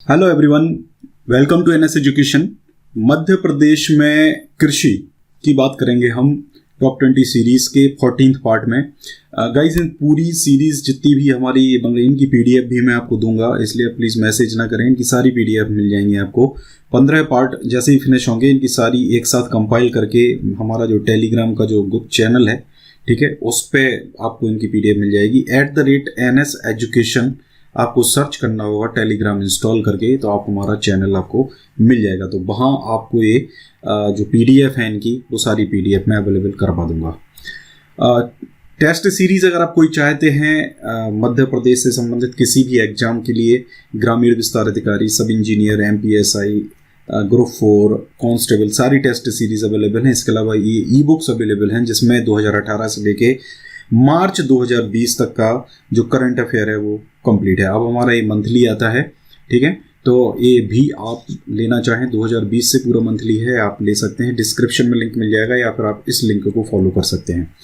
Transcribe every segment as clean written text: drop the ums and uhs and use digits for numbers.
Hello everyone, welcome to NS education. Madhya Pradesh में कृषि की बात करेंगे हम टॉप 20 सीरीज के 14th पार्ट में। गाइस, इन पूरी सीरीज जितनी भी हमारी इनकी पीडीएफ भी मैं आपको दूंगा, इसलिए प्लीज़ मैसेज ना करें। इनकी सारी पीडीएफ मिल जाएंगी आपको। 15 पार्ट जैसे ही फिनिश होंगे इनकी सारी एक साथ कंपाइल करके हमारा जो टेलीग्राम का जो ग्रुप चैनल है, ठीक है, उस पर आपको इनकी पीडीएफ मिल जाएगी। @NS एजुकेशन आपको सर्च करना होगा, टेलीग्राम इंस्टॉल करके, तो आप हमारा चैनल आपको मिल जाएगा। तो वहाँ आपको ये जो पीडीएफ है इनकी, वो सारी पीडीएफ मैं अवेलेबल करवा दूंगा। टेस्ट सीरीज अगर आप कोई चाहते हैं मध्य प्रदेश से संबंधित किसी भी एग्जाम के लिए, ग्रामीण विस्तार अधिकारी, सब इंजीनियर, MPSI, ग्रुप 4, कांस्टेबल, सारी टेस्ट सीरीज अवेलेबल हैं। इसके अलावा ये ई बुक्स अवेलेबल हैं जिसमें 2018 से लेके मार्च 2020 तक का जो करंट अफेयर है वो कंप्लीट है। अब हमारा ये मंथली आता है, ठीक है, तो ये भी आप लेना चाहें 2020 से पूरा मंथली है, आप ले सकते हैं। डिस्क्रिप्शन में लिंक मिल जाएगा या फिर आप इस लिंक को फॉलो कर सकते हैं।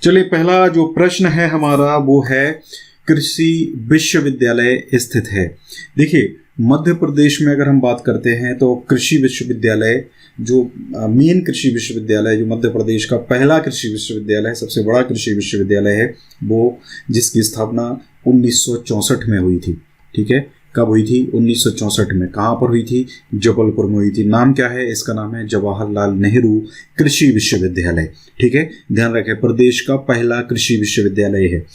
चलिए, पहला जो प्रश्न है हमारा वो है कृषि विश्वविद्यालय स्थित है। देखिए, मध्य प्रदेश में अगर हम बात करते हैं तो कृषि विश्वविद्यालय, जो मेन कृषि विश्वविद्यालय, जो मध्य प्रदेश का पहला कृषि विश्वविद्यालय है, सबसे बड़ा कृषि विश्वविद्यालय है वो, जिसकी स्थापना 1964 में हुई थी। ठीक है, कब हुई थी? 1964 में। कहाँ पर हुई थी? जबलपुर में हुई थी। नाम क्या है इसका? नाम है जवाहरलाल नेहरू कृषि विश्वविद्यालय। ठीक है, ध्यान रखें, प्रदेश का पहला कृषि विश्वविद्यालय है।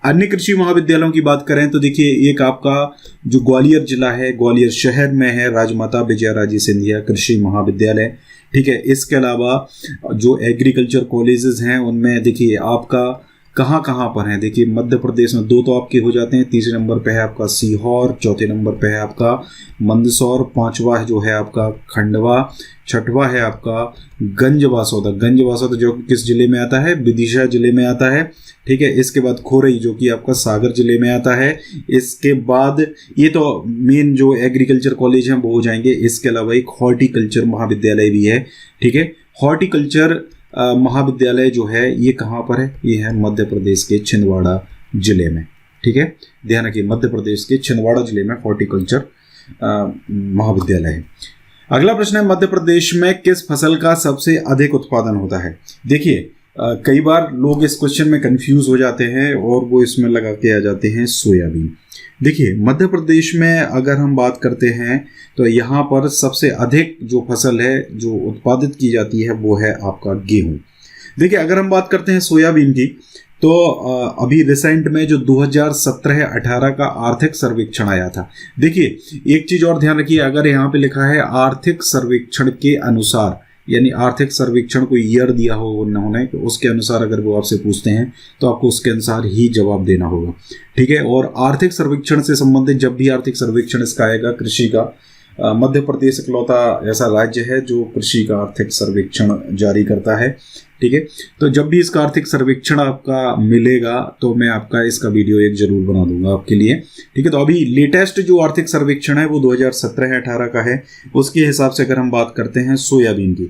अन्य कृषि महाविद्यालयों की बात करें तो देखिए, एक आपका जो ग्वालियर जिला है, ग्वालियर शहर में है राजमाता विजयाराजे सिंधिया कृषि महाविद्यालय। ठीक है, इसके अलावा जो एग्रीकल्चर कॉलेजेस हैं उनमें देखिए आपका कहाँ कहाँ पर हैं। देखिए, मध्य प्रदेश में 2 तो आपके हो जाते हैं। तीसरे नंबर पे है आपका सीहोर, चौथे नंबर पे है आपका मंदसौर, 5वां जो है आपका खंडवा, 6वां है आपका गंजबासौदा। गंजबासौदा जो किस जिले में आता है? विदिशा जिले में आता है। ठीक है, इसके बाद खोरई जो कि आपका सागर जिले में आता है। इसके बाद ये तो मेन जो एग्रीकल्चर कॉलेज हैं वो हो जाएंगे। इसके अलावा एक हॉर्टिकल्चर महाविद्यालय भी है। ठीक है, हॉर्टिकल्चर महाविद्यालय जो है ये कहाँ पर है? ये है मध्य प्रदेश के छिंदवाड़ा जिले में। ठीक है, ध्यान रखिए, मध्य प्रदेश के छिंदवाड़ा जिले में हॉर्टिकल्चर महाविद्यालय है। अगला प्रश्न है, मध्य प्रदेश में किस फसल का सबसे अधिक उत्पादन होता है? देखिए, कई बार लोग इस क्वेश्चन में कंफ्यूज हो जाते हैं और वो इसमें लगा के आ जाते हैं सोयाबीन। देखिए, मध्य प्रदेश में अगर हम बात करते हैं तो यहाँ पर सबसे अधिक जो फसल है जो उत्पादित की जाती है वो है आपका गेहूं। देखिए, अगर हम बात करते हैं सोयाबीन की तो अभी रिसेंट में जो 2017-18 का आर्थिक सर्वेक्षण आया था। देखिए, एक चीज़ और ध्यान रखिए, अगर यहाँ पे लिखा है आर्थिक सर्वेक्षण के अनुसार, यानी आर्थिक सर्वेक्षण को ईयर दिया हो उन्होंने, तो उसके अनुसार अगर वो आपसे पूछते हैं तो आपको उसके अनुसार ही जवाब देना होगा। ठीक है, और आर्थिक सर्वेक्षण से संबंधित जब भी आर्थिक सर्वेक्षण इसका आएगा कृषि का, मध्य प्रदेश इकलौता ऐसा राज्य है जो कृषि का आर्थिक सर्वेक्षण जारी करता है। ठीक है, तो जब भी इसका आर्थिक सर्वेक्षण आपका मिलेगा तो मैं आपका इसका वीडियो एक जरूर बना दूंगा आपके लिए। ठीक है, तो अभी लेटेस्ट जो आर्थिक सर्वेक्षण है वो 2017-18 का है। उसके हिसाब से अगर हम बात करते हैं सोयाबीन की,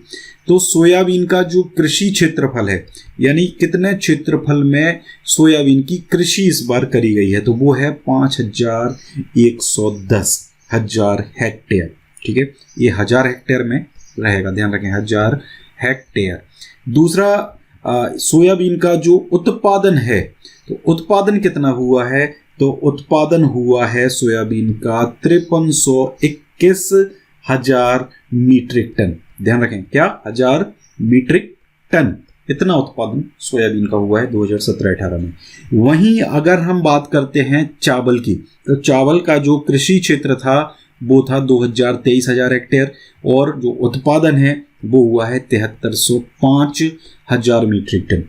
तो सोयाबीन का जो कृषि क्षेत्रफल है, यानी कितने क्षेत्रफल में सोयाबीन की कृषि इस बार करी गई है, तो वो है 5110 हेक्टेयर। ठीक है, ये 1000 हेक्टेयर में रहेगा, ध्यान रखें, 1000 हेक्टेयर। दूसरा, सोयाबीन का जो उत्पादन है, तो उत्पादन कितना हुआ है? तो उत्पादन हुआ है सोयाबीन का 5321,000 मीट्रिक टन। ध्यान रखें, क्या? 1000 मीट्रिक टन, इतना उत्पादन सोयाबीन का हुआ है 2017-18 में। वहीं अगर हम बात करते हैं चावल की, तो चावल का जो कृषि क्षेत्र था वो था 2023,000 हेक्टेयर, और जो उत्पादन है वो हुआ है 7305,000 मीट्रिक टन।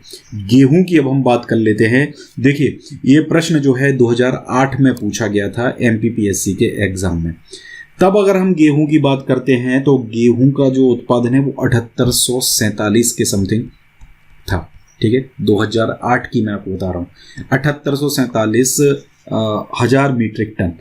गेहूं की अब हम बात कर लेते हैं। देखिए, ये प्रश्न जो है 2008 में पूछा गया था MPPSC के एग्जाम में। तब अगर हम गेहूं की बात करते हैं तो गेहूं का जो उत्पादन है वो 7847 के समथिंग था। ठीक है, 2008 की मैं आपको बता रहा हूँ, 7847,000 मीट्रिक टन।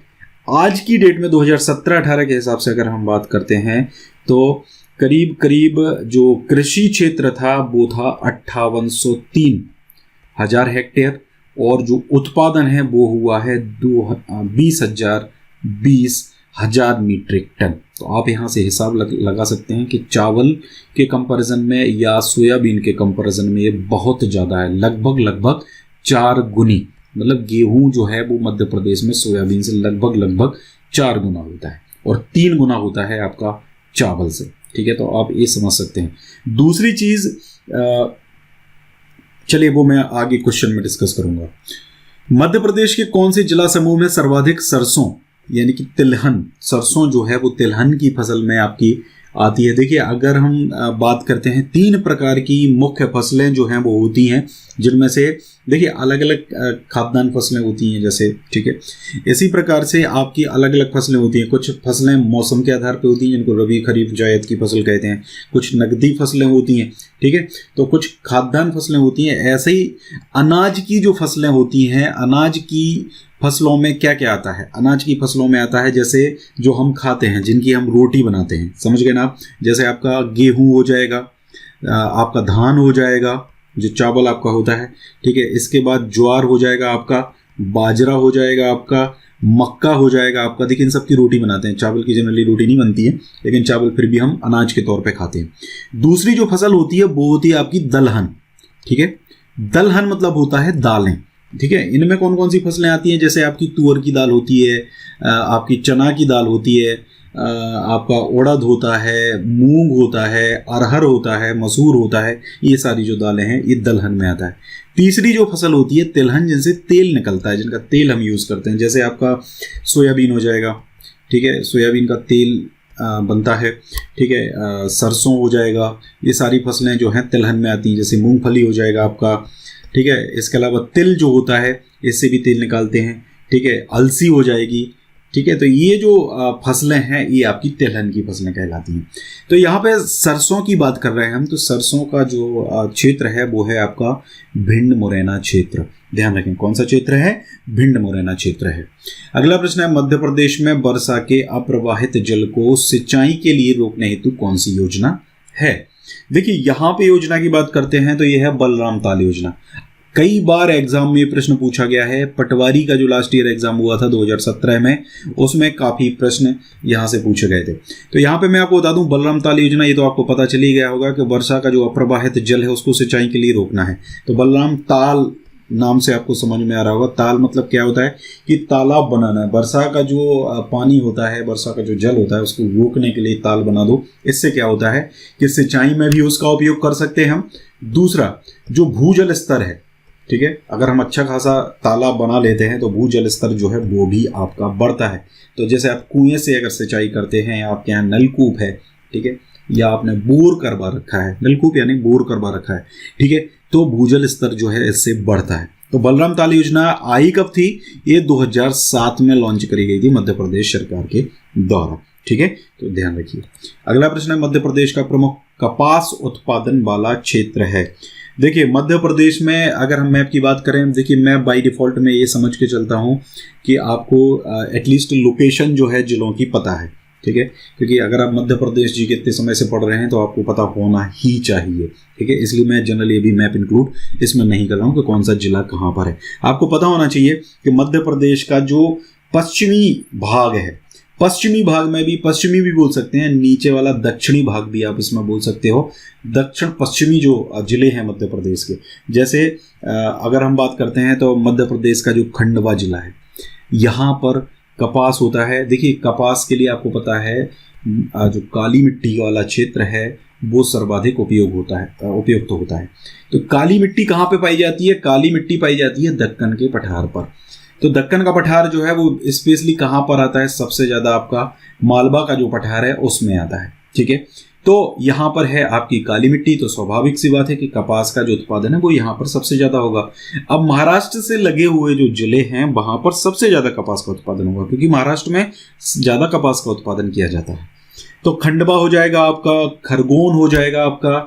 आज की डेट में 2017-18 के हिसाब से अगर हम बात करते हैं तो करीब करीब जो कृषि क्षेत्र था वो था 5803,000 हेक्टेयर, और जो उत्पादन है वो हुआ है 20,020 1000 मीट्रिक टन। तो आप यहाँ से हिसाब लगा सकते हैं कि चावल के कंपैरिजन में या सोयाबीन के कंपैरिजन में ये बहुत ज़्यादा है, लगभग 4 गुनी। मतलब गेहूं जो है वो मध्य प्रदेश में सोयाबीन से लगभग 4 गुना होता है और 3 गुना होता है आपका चावल से। ठीक है, तो आप ये समझ सकते हैं। दूसरी चीज़, चलिए वो मैं आगे क्वेश्चन में डिस्कस करूंगा। मध्य प्रदेश के कौन से जिला समूह में सर्वाधिक सरसों यानी कि तिलहन, सरसों जो है वो तिलहन की फसल में आपकी आती है? देखिए, अगर हम बात करते हैं 3 प्रकार की मुख्य फसलें जो हैं वो होती हैं, जिनमें से देखिए अलग अलग खाद्यान्न फसलें होती हैं जैसे, ठीक है। इसी प्रकार से आपकी अलग अलग फसलें होती हैं। कुछ फसलें मौसम के आधार पर होती हैं जिनको रबी, खरीफ, जायद की फसल कहते हैं। कुछ नकदी फसलें होती हैं, ठीक है। तो कुछ खाद्यान्न फसलें होती हैं। ऐसे ही अनाज की जो फसलें होती हैं, अनाज की फसलों में क्या क्या आता है? अनाज की फसलों में आता है जैसे जो हम खाते हैं, जिनकी हम रोटी बनाते हैं, समझ गए ना आप? जैसे आपका गेहूं हो जाएगा, आपका धान हो जाएगा जो चावल आपका होता है, ठीक है। इसके बाद ज्वार हो जाएगा आपका, बाजरा हो जाएगा आपका, मक्का हो जाएगा आपका। देखिए, इन सब की रोटी बनाते हैं। चावल की जनरली रोटी नहीं बनती है, लेकिन चावल फिर भी हम अनाज के तौर पे खाते हैं। दूसरी जो फसल होती है वो होती है आपकी दलहन, ठीक है। दलहन मतलब होता है दालें, ठीक है। इनमें कौन कौन सी फसलें आती हैं? जैसे आपकी तुअर की दाल होती है, आपकी चना की दाल होती है, आपका उड़द होता है, मूंग होता है, अरहर होता है, मसूर होता है। ये सारी जो दालें हैं ये दलहन में आता है। तीसरी जो फसल होती है तिलहन, जिनसे तेल निकलता है, जिनका तेल हम यूज़ करते हैं। जैसे आपका सोयाबीन हो जाएगा, ठीक है, सोयाबीन का तेल बनता है, ठीक है। सरसों हो जाएगा। ये सारी फसलें जो हैं तिलहन में आती हैं। जैसे मूंगफली हो जाएगा आपका, ठीक है। इसके अलावा तिल जो होता है, इससे भी तेल निकालते हैं, ठीक है। अलसी हो जाएगी, ठीक है। तो ये जो फसलें हैं ये आपकी तिलहन की फसलें कहलाती हैं। तो यहाँ पे सरसों की बात कर रहे हैं हम। तो सरसों का जो क्षेत्र है वो है आपका भिंड मुरैना क्षेत्र। ध्यान रखें, कौन सा क्षेत्र है? भिंड मुरैना क्षेत्र है। अगला प्रश्न है, मध्य प्रदेश में वर्षा के अप्रवाहित जल को सिंचाई के लिए रोकने हेतु कौन सी योजना है? देखिए, यहाँ पे योजना की बात करते हैं तो यह है बलराम ताल योजना। कई बार एग्जाम में प्रश्न पूछा गया है। पटवारी का जो लास्ट ईयर एग्जाम हुआ था 2017 में, उसमें काफ़ी प्रश्न यहाँ से पूछे गए थे। तो यहाँ पे मैं आपको बता दूं, बलराम ताल योजना, ये तो आपको पता चल ही गया होगा कि वर्षा का जो अप्रवाहित जल है उसको सिंचाई के लिए रोकना है। तो बलराम ताल नाम से आपको समझ में आ रहा होगा। ताल मतलब क्या होता है कि तालाब बनाना है। वर्षा का जो पानी होता है, वर्षा का जो जल होता है, उसको रोकने के लिए ताल बना दो। इससे क्या होता है कि सिंचाई में भी उसका उपयोग कर सकते हैं हम। दूसरा, जो भूजल स्तर है, ठीक है, अगर हम अच्छा खासा तालाब बना लेते हैं तो भूजल स्तर जो है वो भी आपका बढ़ता है। तो जैसे आप कुएं से अगर सिंचाई करते हैं, या आपके यहाँ नलकूप है, ठीक है, या आपने बोर करवा रखा है, नलकूप यानी बोर करवा रखा है, ठीक है, तो भूजल स्तर जो है इससे बढ़ता है। तो बलराम ताल योजना आई कब थी? ये 2007 में लॉन्च करी गई थी मध्य प्रदेश सरकार के द्वारा, ठीक है। तो ध्यान रखिए। अगला प्रश्न है, मध्य प्रदेश का प्रमुख कपास उत्पादन वाला क्षेत्र है। देखिए, मध्य प्रदेश में अगर हम मैप की बात करें, देखिए मैं बाय डिफ़ॉल्ट में ये समझ के चलता हूँ कि आपको एटलीस्ट लोकेशन जो है जिलों की पता है, ठीक है। क्योंकि अगर आप मध्य प्रदेश जी के इतने समय से पढ़ रहे हैं तो आपको पता होना ही चाहिए, ठीक है। इसलिए मैं जनरली अभी मैप इंक्लूड इसमें नहीं कर रहा हूँ कि कौन सा जिला कहाँ पर है। आपको पता होना चाहिए कि मध्य प्रदेश का जो पश्चिमी भाग है, पश्चिमी भाग में भी, पश्चिमी भी बोल सकते हैं, नीचे वाला दक्षिणी भाग भी आप इसमें बोल सकते हो। दक्षिण पश्चिमी जो जिले हैं मध्य प्रदेश के, जैसे अगर हम बात करते हैं तो मध्य प्रदेश का जो खंडवा जिला है, यहाँ पर कपास होता है। देखिए, कपास के लिए आपको पता है जो काली मिट्टी वाला क्षेत्र है वो सर्वाधिक उपयुक्त होता है। तो काली मिट्टी कहाँ पे पाई जाती है? काली मिट्टी पाई जाती है दक्कन के पठार पर। तो दक्कन का पठार जो है वो स्पेशली कहाँ पर आता है? सबसे ज़्यादा आपका मालवा का जो पठार है उसमें आता है, ठीक है। तो यहाँ पर है आपकी काली मिट्टी, तो स्वाभाविक सी बात है कि कपास का जो उत्पादन है वो यहाँ पर सबसे ज़्यादा होगा। अब महाराष्ट्र से लगे हुए जो जिले हैं वहाँ पर सबसे ज़्यादा कपास का उत्पादन होगा, क्योंकि महाराष्ट्र में ज़्यादा कपास का उत्पादन किया जाता है। तो खंडवा हो जाएगा आपका, खरगोन हो जाएगा आपका,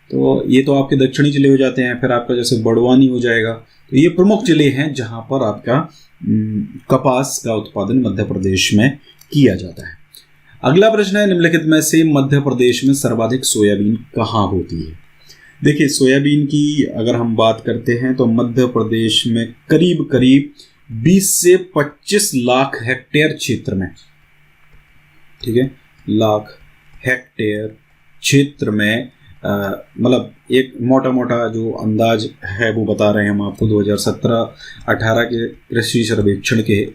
तो ये तो आपके दक्षिणी जिले हो जाते हैं। फिर आपका जैसे बड़वानी हो जाएगा। तो ये प्रमुख जिले हैं जहाँ पर आपका कपास का उत्पादन मध्य प्रदेश में किया जाता है। अगला प्रश्न है, निम्नलिखित में से मध्य प्रदेश में सर्वाधिक सोयाबीन कहाँ होती है? देखिए, सोयाबीन की अगर हम बात करते हैं तो मध्य प्रदेश में करीब 20 से 25 लाख हेक्टेयर क्षेत्र में ठीक है, लाख हेक्टेयर क्षेत्र में मतलब एक मोटा मोटा जो अंदाज है वो बता रहे हैं हम आपको 2017-18 के कृषि सर्वेक्षण के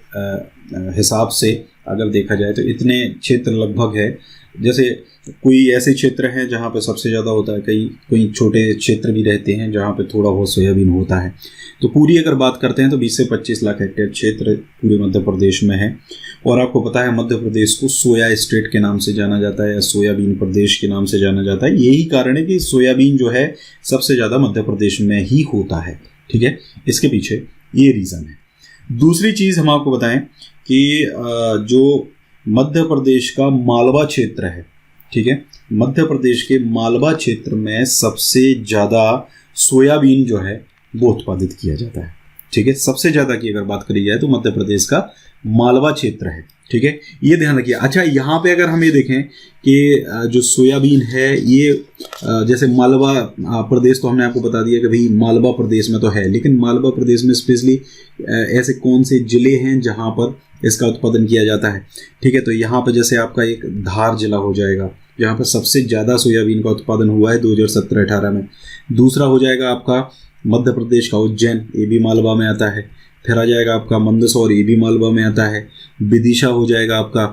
हिसाब से अगर देखा जाए तो इतने क्षेत्र लगभग है। जैसे कोई ऐसे क्षेत्र हैं जहाँ पे सबसे ज़्यादा होता है, कोई छोटे क्षेत्र भी रहते हैं जहाँ पे थोड़ा बहुत सोयाबीन होता है। तो पूरी अगर बात करते हैं तो 20 से 25 लाख हेक्टेयर क्षेत्र पूरे मध्य प्रदेश में है। और आपको पता है मध्य प्रदेश को सोया स्टेट के नाम से जाना जाता है या सोयाबीन प्रदेश के नाम से जाना जाता है। यही कारण है कि सोयाबीन जो है सबसे ज़्यादा मध्य प्रदेश में ही होता है। ठीक है, इसके पीछे ये रीज़न है। दूसरी चीज़ हम आपको बताएं कि जो मध्य प्रदेश का मालवा क्षेत्र है, ठीक है, मध्य प्रदेश के मालवा क्षेत्र में सबसे ज़्यादा सोयाबीन जो है वो उत्पादित किया जाता है। ठीक है, सबसे ज़्यादा की अगर बात करी जाए तो मध्य प्रदेश का मालवा क्षेत्र है। ठीक है, ये ध्यान रखिए। अच्छा, यहाँ पे अगर हम ये देखें कि जो सोयाबीन है ये जैसे मालवा प्रदेश तो हमने आपको बता दिया कि भाई मालवा प्रदेश में तो है, लेकिन मालवा प्रदेश में स्पेशली ऐसे कौन से ज़िले हैं जहाँ पर इसका उत्पादन किया जाता है। ठीक है, तो यहाँ पर जैसे आपका एक धार जिला हो जाएगा जहाँ पर सबसे ज़्यादा सोयाबीन का उत्पादन हुआ है 2017-18 में। दूसरा हो जाएगा आपका मध्य प्रदेश का उज्जैन, ये भी मालवा में आता है। फिर आ जाएगा आपका मंदसौर, ये भी मालवा में आता है। विदिशा हो जाएगा आपका,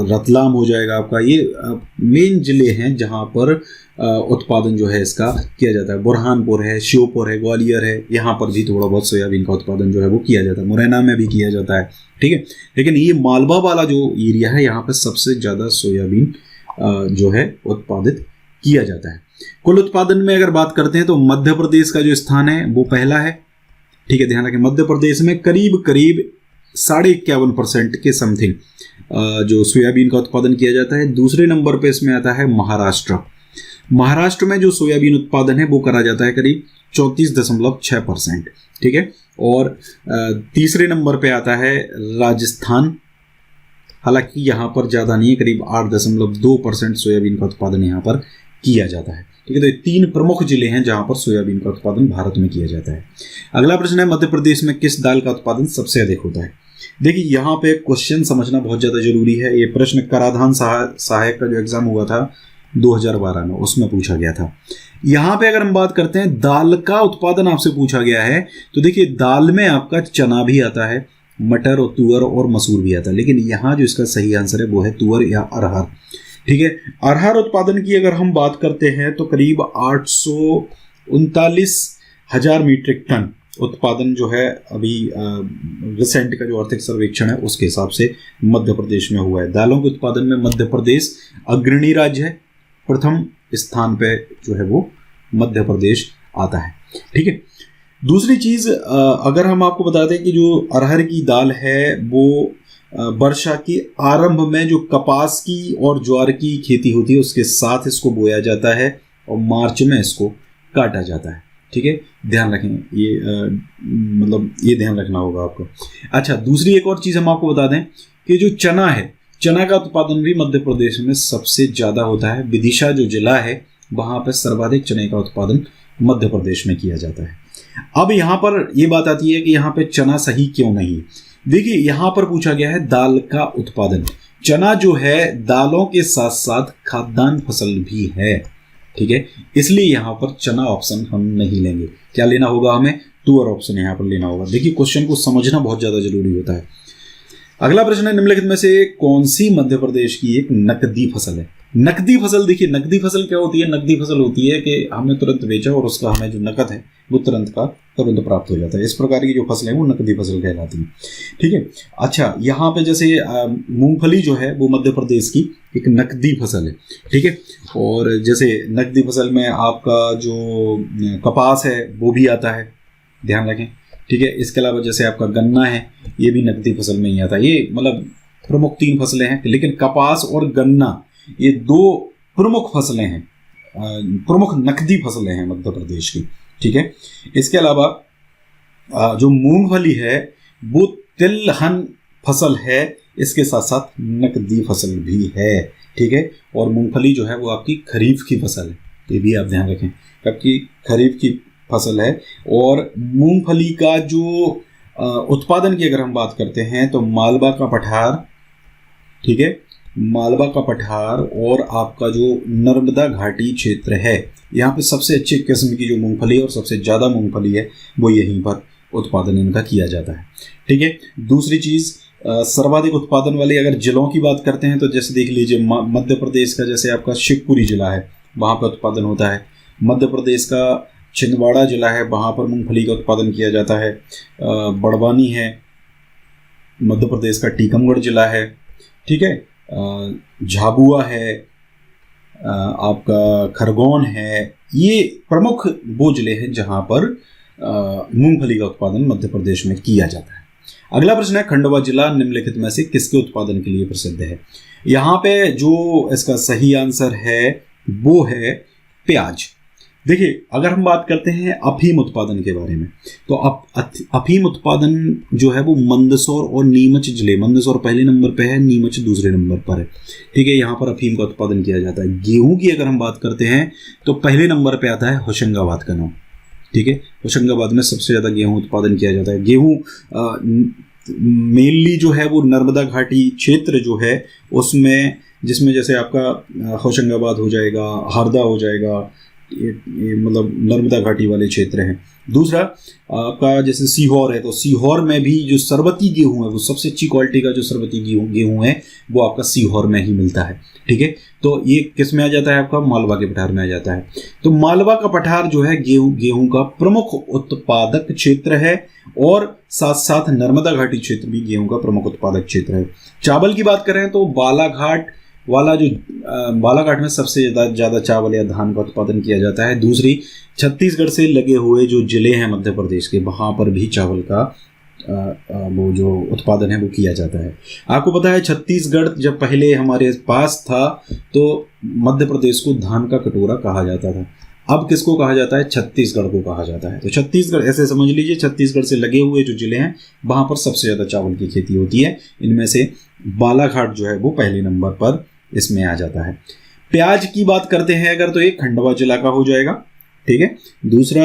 रतलाम हो जाएगा आपका। ये मेन ज़िले हैं जहाँ पर उत्पादन जो है इसका किया जाता है। बुरहानपुर है, श्योपुर है, ग्वालियर है, यहाँ पर भी थोड़ा बहुत सोयाबीन का उत्पादन जो है वो किया जाता है। मुरैना में भी किया जाता है। ठीक है, लेकिन ये मालवा वाला जो एरिया है यहाँ पर सबसे ज़्यादा सोयाबीन जो है उत्पादित किया जाता है। कुल उत्पादन में अगर बात करते हैं तो मध्य प्रदेश का जो स्थान है वो पहला है। ठीक है, ध्यान रखें, मध्य प्रदेश में करीब 51.5% के समथिंग जो सोयाबीन का उत्पादन किया जाता है। दूसरे नंबर पे इसमें आता है महाराष्ट्र। महाराष्ट्र में जो सोयाबीन उत्पादन है वो करा जाता है करीब 34.6%। ठीक है, और तीसरे नंबर पे आता है राजस्थान। हालांकि यहाँ पर ज़्यादा नहीं है, करीब 8.2% सोयाबीन का उत्पादन यहाँ पर किया जाता है। ठीक है, तो ये 3 प्रमुख जिले हैं जहाँ पर सोयाबीन का उत्पादन भारत में किया जाता है। अगला प्रश्न है, मध्य प्रदेश में किस दाल का उत्पादन सबसे अधिक होता है? देखिए, यहाँ पे क्वेश्चन समझना बहुत ज़्यादा जरूरी है। ये प्रश्न कराधान सहायक का जो एग्जाम हुआ था 2012 में, उसमें पूछा गया था। यहाँ पे अगर हम बात करते हैं दाल का उत्पादन आपसे पूछा गया है, तो देखिए दाल में आपका चना भी आता है, मटर और तुअर और मसूर भी आता है, लेकिन यहाँ जो इसका सही आंसर है वो है तुअर या अरहर। ठीक है, अरहर उत्पादन की अगर हम बात करते हैं तो करीब 839,000 मीट्रिक टन उत्पादन जो है अभी रिसेंट का जो आर्थिक सर्वेक्षण है उसके हिसाब से मध्य प्रदेश में हुआ है। दालों के उत्पादन में मध्य प्रदेश अग्रणी राज्य है, प्रथम स्थान पे जो है वो मध्य प्रदेश आता है। ठीक है, दूसरी चीज़ अगर हम आपको बता दें कि जो अरहर की दाल है वो वर्षा की आरंभ में जो कपास की और ज्वार की खेती होती है उसके साथ इसको बोया जाता है और मार्च में इसको काटा जाता है। ठीक है, ध्यान रखें, ये मतलब ये ध्यान रखना होगा आपको। अच्छा, दूसरी एक और चीज़ हम आपको बता दें कि जो चना है, चना का उत्पादन भी मध्य प्रदेश में सबसे ज़्यादा होता है। विदिशा जो जिला है वहाँ पर सर्वाधिक चने का उत्पादन मध्य प्रदेश में किया जाता है। अब यहाँ पर ये बात आती है कि यहाँ पे चना सही क्यों नहीं। देखिए, यहाँ पर पूछा गया है दाल का उत्पादन। चना जो है दालों के साथ साथ खाद्यान्न फसल भी है। ठीक है, इसलिए यहाँ पर चना ऑप्शन हम नहीं लेंगे। क्या लेना होगा हमें? तुअर ऑप्शन यहाँ पर लेना होगा। देखिए, क्वेश्चन को समझना बहुत ज़्यादा जरूरी होता है। अगला प्रश्न है, निम्नलिखित में से कौन सी मध्य प्रदेश की एक नकदी फसल है? नकदी फसल, देखिए नकदी फसल क्या होती है? नकदी फसल होती है कि हमने तुरंत बेचा और उसका हमें जो नकद है वो तुरंत प्राप्त हो जाता है। इस प्रकार की जो फसलें वो नकदी फसल कहलाती हैं। ठीक है, अच्छा, यहाँ पे जैसे मूंगफली जो है वो मध्य प्रदेश की एक नकदी फसल है। ठीक है, और जैसे नकदी फसल में आपका जो कपास है वो भी आता है, ध्यान रखें। ठीक है, इसके अलावा जैसे आपका गन्ना है ये भी नकदी फसल में ही आता है। ये मतलब प्रमुख 3 फसलें हैं, लेकिन कपास और गन्ना ये 2 प्रमुख फसलें हैं, प्रमुख नकदी फसलें हैं मध्य प्रदेश की। ठीक है, इसके अलावा जो मूंगफली है वो तिलहन फसल है, इसके साथ साथ नकदी फसल भी है। ठीक है, और मूंगफली जो है वो आपकी खरीफ की फसल है, ये भी आप ध्यान रखें, आपकी खरीफ की फसल है। और मूंगफली का जो उत्पादन की अगर हम बात करते हैं तो मालवा का पठार, ठीक है, मालवा का पठार और आपका जो नर्मदा घाटी क्षेत्र है, यहाँ पे सबसे अच्छी किस्म की जो मूंगफली है और सबसे ज़्यादा मूंगफली है वो यहीं पर उत्पादन इनका किया जाता है। ठीक है। दूसरी चीज़, सर्वाधिक उत्पादन वाले अगर जिलों की बात करते हैं तो जैसे देख लीजिए मध्य प्रदेश का जैसे आपका शिवपुरी जिला है, वहाँ पर उत्पादन होता है। मध्य प्रदेश का छिंदवाड़ा जिला है, वहाँ पर मूंगफली का उत्पादन किया जाता है। बड़वानी है, मध्य प्रदेश का टीकमगढ़ जिला है। ठीक है। झाबुआ है, आपका खरगोन है, ये प्रमुख वो जिले हैं जहाँ पर मूंगफली का उत्पादन मध्य प्रदेश में किया जाता है। अगला प्रश्न है, खंडवा जिला निम्नलिखित में से किसके उत्पादन के लिए प्रसिद्ध है? यहाँ पे जो इसका सही आंसर है वो है प्याज। देखिए, अगर हम बात करते हैं अफीम उत्पादन के बारे में, तो अफीम उत्पादन जो है वो मंदसौर और नीमच जिले, मंदसौर पहले नंबर पे है, नीमच दूसरे नंबर पर है। ठीक है, यहाँ पर अफीम का उत्पादन किया जाता है। गेहूं की अगर हम बात करते हैं तो पहले नंबर पे आता है होशंगाबाद का नाम। ठीक है, होशंगाबाद में सबसे ज़्यादा गेहूं उत्पादन किया जाता है। गेहूं मेनली जो है वो नर्मदा घाटी क्षेत्र जो है उसमें, जिसमें जैसे आपका होशंगाबाद हो जाएगा, हरदा हो जाएगा, ये मतलब नर्मदा घाटी वाले क्षेत्र हैं। दूसरा आपका जैसे सीहोर है, तो सीहोर में भी जो सरबती गेहूं है वो सबसे अच्छी क्वालिटी का जो सरबती गेहूं है वो आपका सीहोर में ही मिलता है। ठीक है, तो ये किस में आ जाता है? आपका मालवा के पठार में आ जाता है। तो मालवा का पठार जो है गेहूं का प्रमुख उत्पादक क्षेत्र है और साथ साथ नर्मदा घाटी क्षेत्र भी गेहूं का प्रमुख उत्पादक क्षेत्र है। चावल की बात करें तो बालाघाट में सबसे ज़्यादा चावल या धान का उत्पादन किया जाता है। दूसरी, छत्तीसगढ़ से लगे हुए जो जिले हैं मध्य प्रदेश के, वहाँ पर भी चावल का वो जो उत्पादन है वो किया जाता है। आपको पता है छत्तीसगढ़ जब पहले हमारे पास था तो मध्य प्रदेश को धान का कटोरा कहा जाता था। अब किसको कहा जाता है? छत्तीसगढ़ को कहा जाता है। तो छत्तीसगढ़, ऐसे समझ लीजिए, छत्तीसगढ़ से लगे हुए जो जिले हैं वहाँ पर सबसे ज़्यादा चावल की खेती होती है। इनमें से बालाघाट जो है वो पहले नंबर पर इसमें आ जाता है। प्याज की बात करते हैं अगर, तो ये खंडवा जिला का हो जाएगा। ठीक है। दूसरा,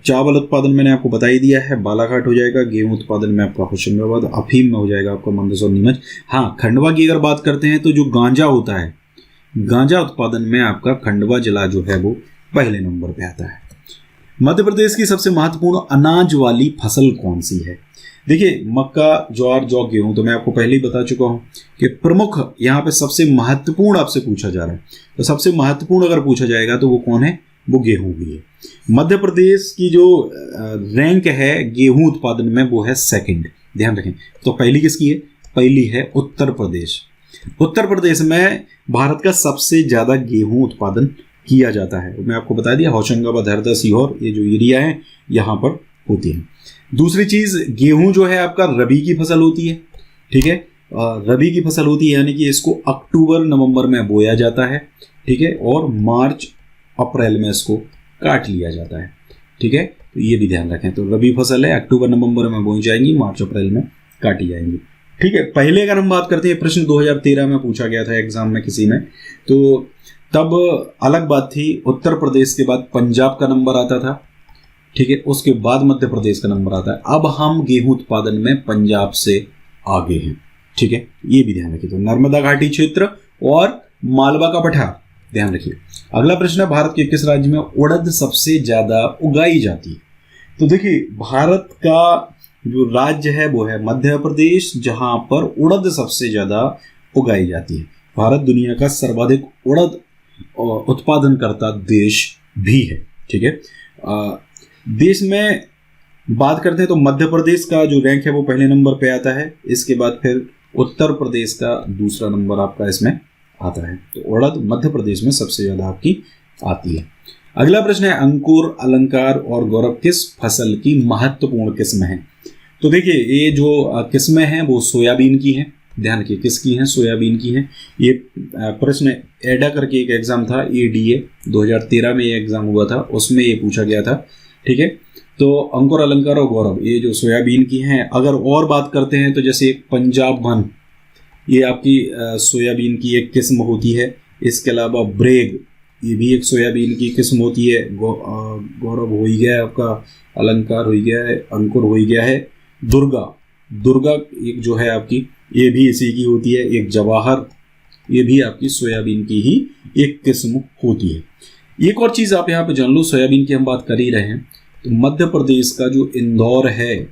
चावल उत्पादन मैंने आपको बता ही दिया है, बालाघाट हो जाएगा। गेहूं उत्पादन में आपका होशंगाबाद, अफीम में हो जाएगा आपका मंदसौर नीमच। हाँ, खंडवा की अगर बात करते हैं तो जो गांजा होता है, गांजा उत्पादन में आपका खंडवा जिला जो है वो पहले नंबर पे आता है। मध्य प्रदेश की सबसे महत्वपूर्ण अनाज वाली फसल कौन सी है? देखिए, मक्का, ज्वार, जौ, गेहूं तो मैं आपको पहले ही बता चुका हूं कि प्रमुख यहाँ पे सबसे महत्वपूर्ण आपसे पूछा जा रहा है। तो सबसे महत्वपूर्ण अगर पूछा जाएगा तो वो कौन है? वो गेहूं भी है। मध्य प्रदेश की जो रैंक है गेहूं उत्पादन में वो है सेकंड, ध्यान रखें। तो पहली किसकी है? पहली है उत्तर प्रदेश। उत्तर प्रदेश में भारत का सबसे ज़्यादा गेहूं उत्पादन किया जाता है। मैं आपको बता दिया, होशंगाबाद, हरदा, सीहोर, ये जो एरिया है यहाँ पर होती है। दूसरी चीज़, गेहूं जो है आपका रबी की फसल होती है। ठीक है, रबी की फसल होती है, यानी कि इसको अक्टूबर नवंबर में बोया जाता है। ठीक है, और मार्च अप्रैल में इसको काट लिया जाता है। ठीक है, तो ये भी ध्यान रखें। तो रबी फसल है, अक्टूबर नवंबर में बोई जाएंगी, मार्च अप्रैल में काटी जाएंगी। ठीक है, पहले अगर हम बात करते हैं, प्रश्न 2013 में पूछा गया था एग्जाम में किसी में, तो तब अलग बात थी। उत्तर प्रदेश के बाद पंजाब का नंबर आता था। ठीक है, उसके बाद मध्य प्रदेश का नंबर आता है। अब हम गेहूं उत्पादन में पंजाब से आगे हैं। ठीक है, ये भी ध्यान रखिए। तो नर्मदा घाटी क्षेत्र और मालवा का पठार ध्यान रखिए। अगला प्रश्न है, भारत के किस राज्य में उड़द सबसे ज्यादा उगाई जाती है? तो देखिए, भारत का जो राज्य है वो है मध्य प्रदेश, जहां पर उड़द सबसे ज्यादा उगाई जाती है। भारत दुनिया का सर्वाधिक उड़द उत्पादन करता देश भी है। ठीक है, देश में बात करते हैं तो मध्य प्रदेश का जो रैंक है वो पहले नंबर पे आता है। इसके बाद फिर उत्तर प्रदेश का दूसरा नंबर आपका इसमें आता है। तो उड़द मध्य प्रदेश में सबसे ज़्यादा आपकी आती है। अगला प्रश्न है, अंकुर, अलंकार और गौरव किस फसल की महत्वपूर्ण किस्म है? तो देखिए, ये जो किस्में हैं वो सोयाबीन की हैं। ध्यान रखिए, किसकी हैं? सोयाबीन की हैं। ये प्रश्न एडा करके एक एग्जाम था, ADA 2013 में ये एग्जाम हुआ था, उसमें ये पूछा गया था। ठीक है, तो अंकुर, अलंकार और गौरव ये जो सोयाबीन की हैं। अगर और बात करते हैं तो जैसे एक पंजाब वन, ये आपकी सोयाबीन की एक किस्म होती है। इसके अलावा ब्रेग, ये भी एक सोयाबीन की किस्म होती है। गौरव हो ही गया है आपका, अलंकार हो गया है, अंकुर हो गया है। दुर्गा एक जो है आपकी, ये भी इसी की होती है। एक जवाहर ये भी आपकी सोयाबीन की ही एक किस्म होती है। एक और चीज़ आप यहाँ पे जान लो, सोयाबीन की हम बात कर ही रहे हैं, तो मध्य प्रदेश का जो इंदौर है,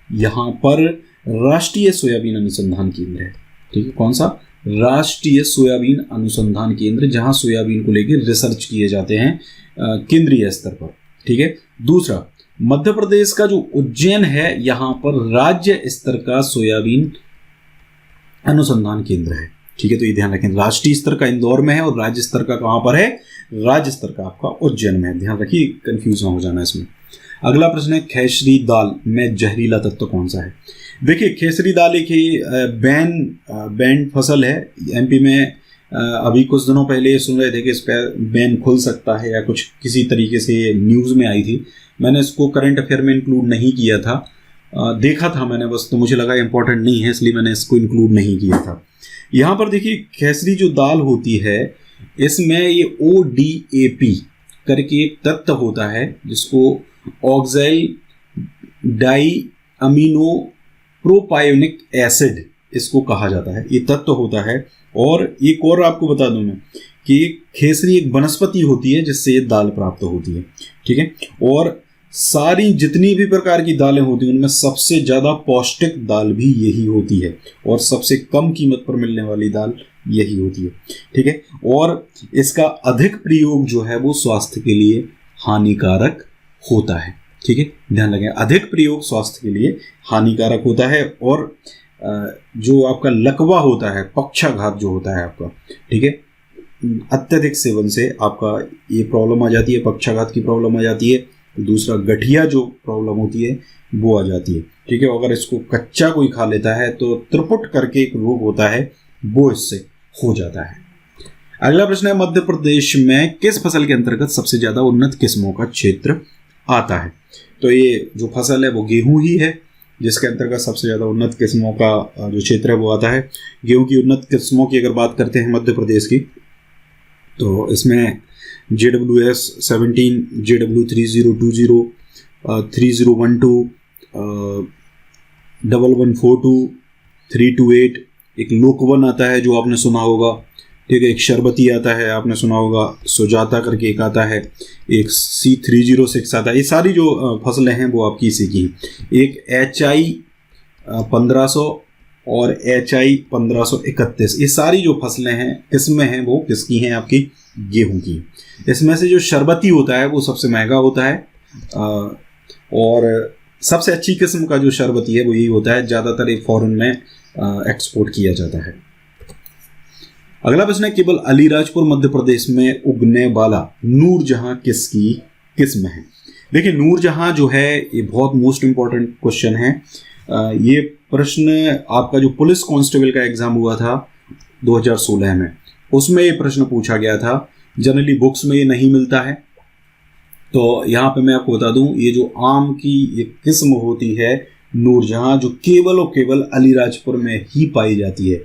यहाँ पर राष्ट्रीय सोयाबीन अनुसंधान केंद्र है। ठीक है, कौन सा? राष्ट्रीय सोयाबीन अनुसंधान केंद्र, जहाँ सोयाबीन को लेकर रिसर्च किए जाते हैं केंद्रीय स्तर पर। ठीक है। दूसरा, मध्य प्रदेश का जो उज्जैन है, यहाँ पर राज्य स्तर का सोयाबीन अनुसंधान केंद्र है। ठीक है, तो ये ध्यान रखें, राष्ट्रीय स्तर का इंदौर में है और राज्य स्तर का कहाँ पर है? राज्य स्तर का आपका उज्जैन में है। ध्यान रखिए, कंफ्यूज ना हो जाना इसमें। अगला प्रश्न है, खेसरी दाल में जहरीला तत्व कौन सा है? देखिए, खेसरी दाल एक बैन फसल है एमपी में। अभी कुछ दिनों पहले सुन रहे थे कि इस पर बैन खुल सकता है या कुछ किसी तरीके से न्यूज़ में आई थी। मैंने इसको करंट अफेयर में इंक्लूड नहीं किया था, देखा था मैंने बस, तो मुझे लगा इंपॉर्टेंट नहीं है, इसलिए मैंने इसको इंक्लूड नहीं किया था। यहाँ पर देखिए, खेसरी जो दाल होती है, इसमें ये ODAP करके एक तत्व होता है, जिसको ऑक्सैल डाई अमीनो प्रोपायोनिक एसिड इसको कहा जाता है, ये तत्व होता है। और एक और आपको बता दूं मैं कि खेसरी एक वनस्पति होती है जिससे ये दाल प्राप्त होती है। ठीक है, और सारी जितनी भी प्रकार की दालें होती हैं उनमें सबसे ज़्यादा पौष्टिक दाल भी यही होती है, और सबसे कम कीमत पर मिलने वाली दाल यही होती है। ठीक है, और इसका अधिक प्रयोग जो है वो स्वास्थ्य के लिए हानिकारक होता है। ठीक है, ध्यान रखें, अधिक प्रयोग स्वास्थ्य के लिए हानिकारक होता है। और जो आपका लकवा होता है, पक्षाघात जो होता है आपका, ठीक है, अत्यधिक सेवन से आपका ये प्रॉब्लम आ जाती है, पक्षाघात की प्रॉब्लम आ जाती है। दूसरा, गठिया जो प्रॉब्लम होती है वो आ जाती है। ठीक है, अगर इसको कच्चा कोई खा लेता है तो त्रिपुट करके एक रोग होता है, वो इससे हो जाता है। अगला प्रश्न है, मध्य प्रदेश में किस फसल के अंतर्गत सबसे ज्यादा उन्नत किस्मों का क्षेत्र आता है? तो ये जो फसल है वो गेहूं ही है, जिसके अंतर्गत सबसे ज़्यादा उन्नत किस्मों का जो क्षेत्र है वो आता है। गेहूं की उन्नत किस्मों की अगर बात करते हैं मध्य प्रदेश की, तो इसमें JWS 17, JW 3020, 3012, 1142, 328, एक लोकवन आता है जो आपने सुना होगा। ठीक है, एक शरबती आता है, आपने सुना होगा, सुजाता करके एक आता है, एक C306 आता है। ये सारी जो फसलें हैं वो आपकी इसी की। एक HI 1500 और HI 1531, ये सारी जो फसलें हैं, किस्में हैं, वो किसकी हैं? आपकी गेहूं की। इसमें से जो शरबती होता है वो सबसे महंगा होता है, और सबसे अच्छी किस्म का जो शरबती है वो यही होता है, ज़्यादातर ये फॉरेन में एक्सपोर्ट किया जाता है। अगला प्रश्न है, केवल अलीराजपुर मध्य प्रदेश में उगने वाला नूरजहां किसकी किस्म है? देखिए, नूरजहां जो है ये बहुत मोस्ट इंपॉर्टेंट क्वेश्चन है। ये प्रश्न आपका जो पुलिस कांस्टेबल का एग्जाम हुआ था 2016 में, उसमें ये प्रश्न पूछा गया था। जनरली बुक्स में ये नहीं मिलता है, तो यहाँ पे मैं आपको बता दूं, ये जो आम की एक किस्म होती है नूरजहां, जो केवल और केवल अलीराजपुर में ही पाई जाती है।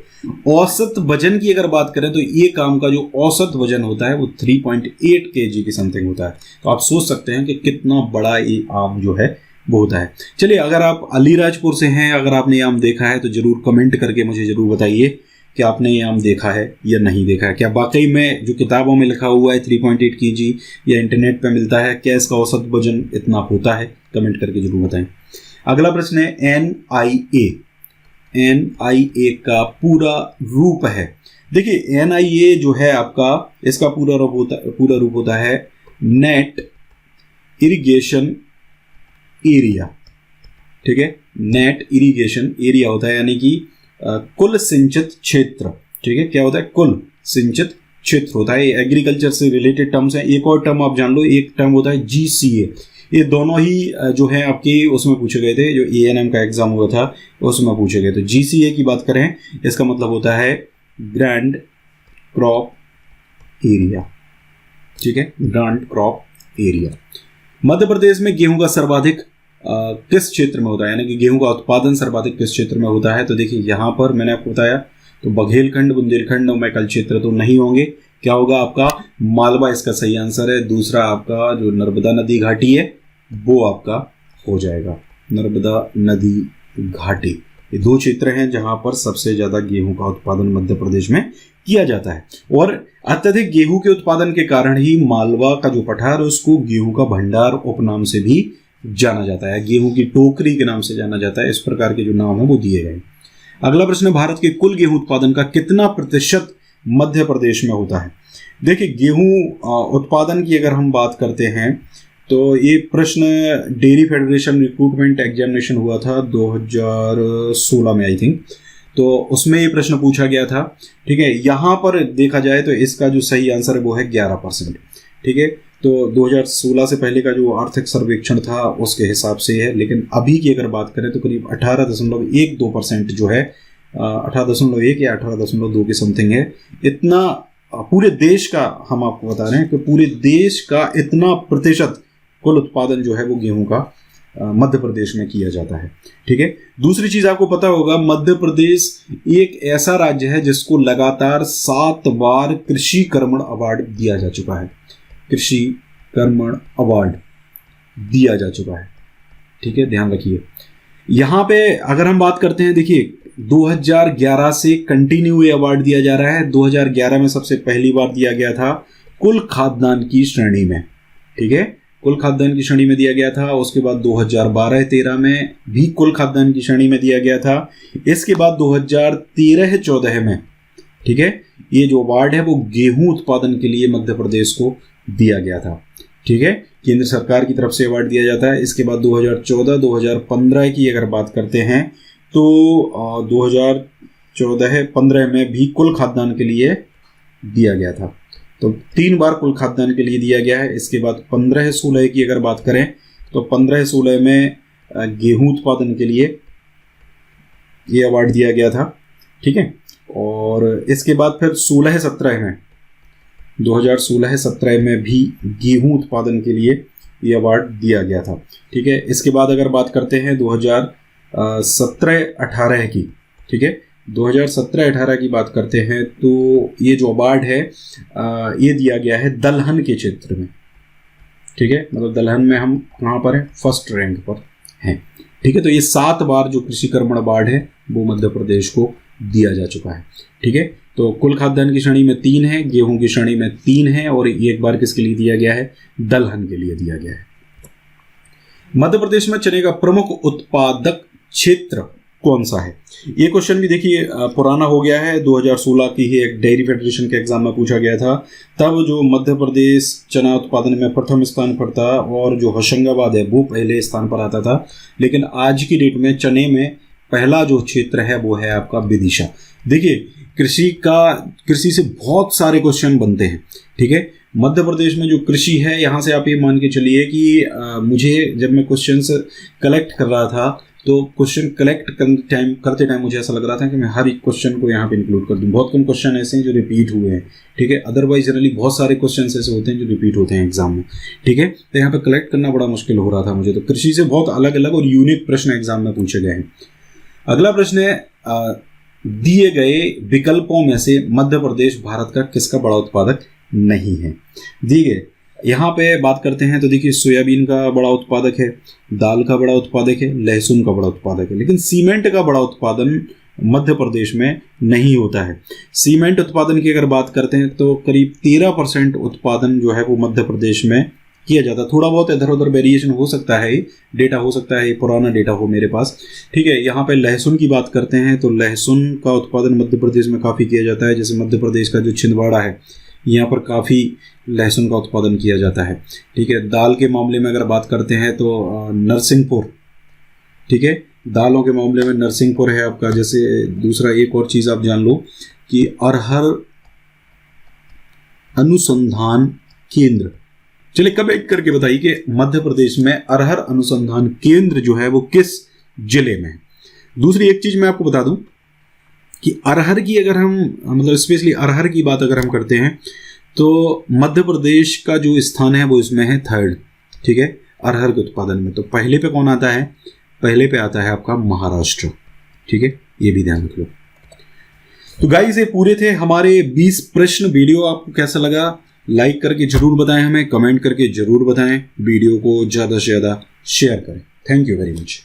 औसत वजन की अगर बात करें तो एक आम का जो औसत वजन होता है वो 3.8 kg के समथिंग होता है। तो आप सोच सकते हैं कि कितना बड़ा ये आम जो है वो होता है। चलिए, अगर आप अलीराजपुर से हैं, अगर आपने ये आम देखा है तो जरूर कमेंट करके मुझे जरूर बताइए कि आपने ये आम देखा है या नहीं देखा है। क्या वाकई में जो किताबों में लिखा हुआ है 3.8 kg या इंटरनेट पे मिलता है, क्या इसका औसत वजन इतना होता है? कमेंट करके जरूर बताएं। अगला प्रश्न है, NIA का पूरा रूप है? देखिए, NIA जो है आपका, इसका पूरा रूप होता है नेट इरिगेशन एरिया। ठीक है, नेट इरिगेशन एरिया होता है, यानी कि कुल सिंचित क्षेत्र। ठीक है, क्या होता है? कुल सिंचित क्षेत्र होता है। ये एग्रीकल्चर से रिलेटेड टर्म्स हैं। एक और टर्म आप जान लो, एक टर्म होता है GCA। ये दोनों ही जो है आपकी उसमें पूछे गए थे, जो ANM का एग्जाम हुआ था उसमें पूछे गए थे। GCA की बात करें, इसका मतलब होता है ग्रैंड क्रॉप एरिया। ठीक है, ग्रैंड क्रॉप एरिया। मध्य प्रदेश में गेहूं का सर्वाधिक किस क्षेत्र में होता है, यानी कि गेहूं का उत्पादन सर्वाधिक किस क्षेत्र में होता है? तो देखिए, यहाँ पर मैंने आपको बताया, तो बघेलखंड, बुंदेलखंड और मैकल क्षेत्र तो नहीं होंगे। क्या होगा आपका? मालवा इसका सही आंसर है। दूसरा आपका जो नर्मदा नदी घाटी है वो आपका हो जाएगा, नर्मदा नदी घाटी। ये 2 क्षेत्र हैं जहां पर सबसे ज्यादा गेहूं का उत्पादन मध्य प्रदेश में किया जाता है। और अत्यधिक गेहूं के उत्पादन के कारण ही मालवा का जो पठार है उसको गेहूं का भंडार उपनाम से भी जाना जाता है, गेहूं की टोकरी के नाम से जाना जाता है। इस प्रकार के जो नाम है वो दिए गए। अगला प्रश्न है, भारत के कुल गेहूं उत्पादन का कितना प्रतिशत मध्य प्रदेश में होता है? देखिए, गेहूं उत्पादन की अगर हम बात करते हैं तो ये प्रश्न डेयरी फेडरेशन रिक्रूटमेंट एग्जामिनेशन हुआ था 2016 में आई थिंक, तो उसमें ये प्रश्न पूछा गया था। ठीक है, यहाँ पर देखा जाए तो इसका जो सही आंसर है वो है 11%। ठीक है, तो 2016 से पहले का जो आर्थिक सर्वेक्षण था उसके हिसाब से है, लेकिन अभी की अगर बात करें तो करीब 18.12% जो है 18.1 या 18.2 के समथिंग है। इतना पूरे देश का हम आपको बता रहे हैं कि पूरे देश का इतना प्रतिशत कुल उत्पादन जो है वो गेहूं का मध्य प्रदेश में किया जाता है। ठीक है, दूसरी चीज आपको पता होगा, मध्य प्रदेश एक ऐसा राज्य है जिसको लगातार 7 बार कृषि कर्मण अवार्ड दिया जा चुका है। कृषि कर्मण अवार्ड दिया जा चुका है। ठीक है, ध्यान रखिए। यहां पे अगर हम बात करते हैं, देखिए 2011 से कंटिन्यू ये अवार्ड दिया जा रहा है। 2011 में सबसे पहली बार दिया गया था कुल खाद्यान्न की श्रेणी में। ठीक है, कुल खाद्यान्न की श्रेणी में दिया गया था। उसके बाद 2012-13 में भी कुल खाद्यान्न की श्रेणी में दिया गया था। इसके बाद 2013-14 में, ठीक है, ये जो अवार्ड है वो गेहूं उत्पादन के लिए मध्य प्रदेश को दिया गया था। ठीक है, केंद्र सरकार की तरफ से अवार्ड दिया जाता है। इसके बाद 2014-2015 की अगर बात करते हैं तो 2014-15 में भी कुल खाद्यान्न के लिए दिया गया था। तो 3 बार कुल खाद्यान्न के लिए दिया गया है। इसके बाद 15-16 की अगर बात करें तो 15-16 में गेहूं उत्पादन के लिए ये अवार्ड दिया गया था। ठीक है, और इसके बाद फिर 16-17 में 2016-17 में भी गेहूं उत्पादन के लिए ये अवार्ड दिया गया था। ठीक है, इसके बाद अगर बात करते हैं 2017-18 की, ठीक है, 2017-18 की बात करते हैं तो ये जो अवार्ड है ये दिया गया है दलहन के क्षेत्र में। ठीक है, मतलब दलहन में हम कहाँ पर हैं? फर्स्ट रैंक पर हैं। ठीक है, तो ये 7 बार जो कृषि कर्मण अवार्ड है वो मध्य प्रदेश को दिया जा चुका है। ठीक है, तो कुल खाद्यान्न की श्रेणी में 3 है, गेहूं की श्रेणी में 3 है, और एक बार किसके लिए दिया गया है? दलहन के लिए दिया गया है। मध्य प्रदेश में चने का प्रमुख उत्पादक क्षेत्र कौन सा है? ये क्वेश्चन भी देखिए पुराना हो गया है। 2016 की ही एक डेयरी फेडरेशन के एग्जाम में पूछा गया था। तब जो मध्य प्रदेश चना उत्पादन में प्रथम स्थान पर था और जो होशंगाबाद है वो पहले स्थान पर आता था। लेकिन आज की डेट में चने में पहला जो क्षेत्र है वो है आपका विदिशा। देखिए, कृषि से बहुत सारे क्वेश्चन बनते हैं। ठीक है, मध्य प्रदेश में जो कृषि है, यहाँ से आप ये मान के चलिए कि मुझे जब मैं क्वेश्चंस कलेक्ट कर रहा था तो क्वेश्चन कलेक्ट करते टाइम मुझे ऐसा लग रहा था कि मैं हर एक क्वेश्चन को यहाँ पे इंक्लूड कर दूँ। बहुत कम क्वेश्चन ऐसे हैं जो रिपीट हुए हैं। ठीक है, अदरवाइज जनरली बहुत सारे क्वेश्चन ऐसे होते हैं जो रिपीट होते हैं एग्जाम में। ठीक है, तो यहाँ पे कलेक्ट करना बड़ा मुश्किल हो रहा था मुझे। तो कृषि से बहुत अलग अलग और यूनिक प्रश्न एग्जाम में पूछे गए हैं। अगला प्रश्न है, दिए गए विकल्पों में से मध्य प्रदेश भारत का किसका बड़ा उत्पादक नहीं है? दिए गए यहाँ पे बात करते हैं तो देखिए, सोयाबीन का बड़ा उत्पादक है, दाल का बड़ा उत्पादक है, लहसुन का बड़ा उत्पादक है, लेकिन सीमेंट का बड़ा उत्पादन मध्य प्रदेश में नहीं होता है। सीमेंट उत्पादन की अगर बात करते हैं तो करीब 13% उत्पादन जो है वो मध्य प्रदेश में किया जाता है। थोड़ा बहुत इधर उधर वेरिएशन हो सकता है, डेटा हो सकता है, ये पुराना डेटा हो मेरे पास। ठीक है, यहाँ पे लहसुन की बात करते हैं तो लहसुन का उत्पादन मध्य प्रदेश में काफ़ी किया जाता है। जैसे मध्य प्रदेश का जो छिंदवाड़ा है यहाँ पर काफ़ी लहसुन का उत्पादन किया जाता है। ठीक है, दाल के मामले में अगर बात करते हैं तो नरसिंहपुर, ठीक है, दालों के मामले में नरसिंहपुर है आपका। जैसे दूसरा एक और चीज़ आप जान लो कि अरहर अनुसंधान केंद्र, चलिए कमेंट करके बताइए कि मध्य प्रदेश में अरहर अनुसंधान केंद्र जो है वो किस जिले में है। दूसरी एक चीज़ मैं आपको बता दूं कि अरहर की अगर हम मतलब स्पेशली अरहर की बात अगर हम करते हैं तो मध्य प्रदेश का जो स्थान है वो इसमें है 3rd। ठीक है, अरहर के उत्पादन में। तो पहले पे कौन आता है? पहले पे आता है आपका महाराष्ट्र। ठीक है, ये भी ध्यान रख लो। तो गाइस, ये पूरे थे हमारे 20 प्रश्न। वीडियो आपको कैसा लगा लाइक करके जरूर बताएं, हमें कमेंट करके जरूर बताएं, वीडियो को ज़्यादा से ज़्यादा शेयर करें। Thank you very much.